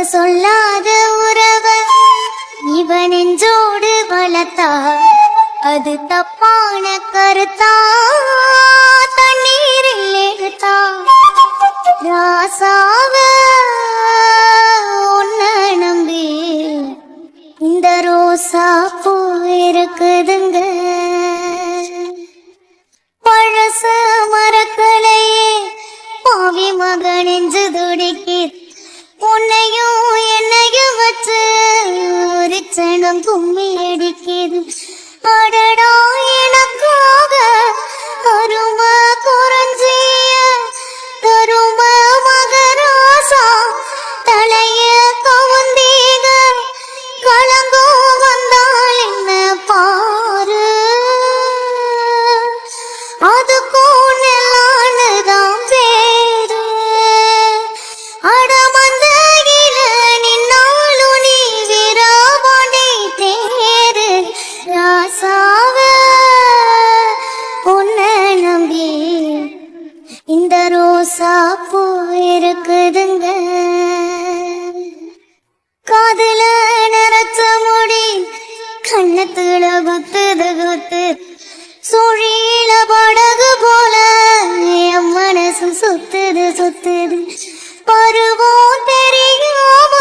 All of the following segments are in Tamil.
சொல்லாத உறவ இவன் நெஞ்சோடு வளர்த்தா அது தப்பான கருத்தா தண்ணீரில் எடுத்தா ராசாவ உன்ன நம்பி இந்த ரோசா பூ இருக்குதுங்க பழச மரக்கலையே பாவி மகனெஞ்சு துடிக்கு உன்னையும் என்னையும் வச்சு ஒரு சனம் கும்மி அடிக்குது அடடா எனக்காக அருமை குறைஞ்சிய தரும மகராசா தலைய கவுந்தீக கலங்கோ வந்தால் என்ன பாரு அதுக்கும் நெல்லானதான் பேரு அடமந்தையில நின்னாலும் நீ வீரபாண்டி தேரு ராசாவ உன்னை நம்பி இந்த ரோசா பூ இருக்குதுங்க காதுல நிறச்ச முடி கண்ணத்துல குத்துது குத்து சுழியில படகு போல என் மனசு சுத்துது சுத்துது பருவம் தெரியாம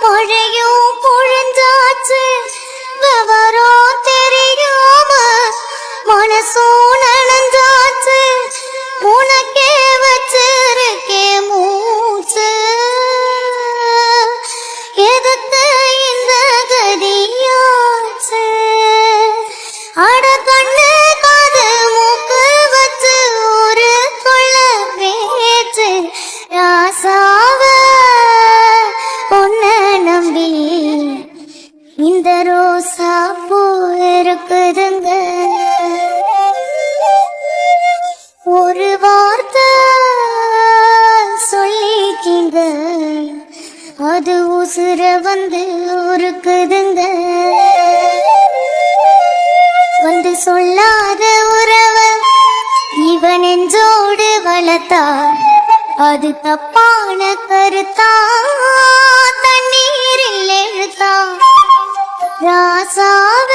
மழையும் பொழிஞ்சாச்சு விவரம் தெரியாம மனசும் நனைஞ்சாச்சு உனக்கே வச்சிருக்கே மூச்சு எதுக்கு இந்த கதியாச்சு அட கண்ணு காது மூக்கு வச்சு ஒரு கொள்ள பேச்சு ராசாவ உன்னை நம்பி இந்த ரோசா பூ இருக்குதுங்க ஒரு வார்த்தை சொல்லிக்கிங்க அது உசுர வந்து இருக்குதுங்க வந்து சொல்லாத உறவ இவன் நெஞ்சோடு வளர்த்தா அது தப்பான கருத்தா தண்ணீரில் எழுத்தா ராசாவ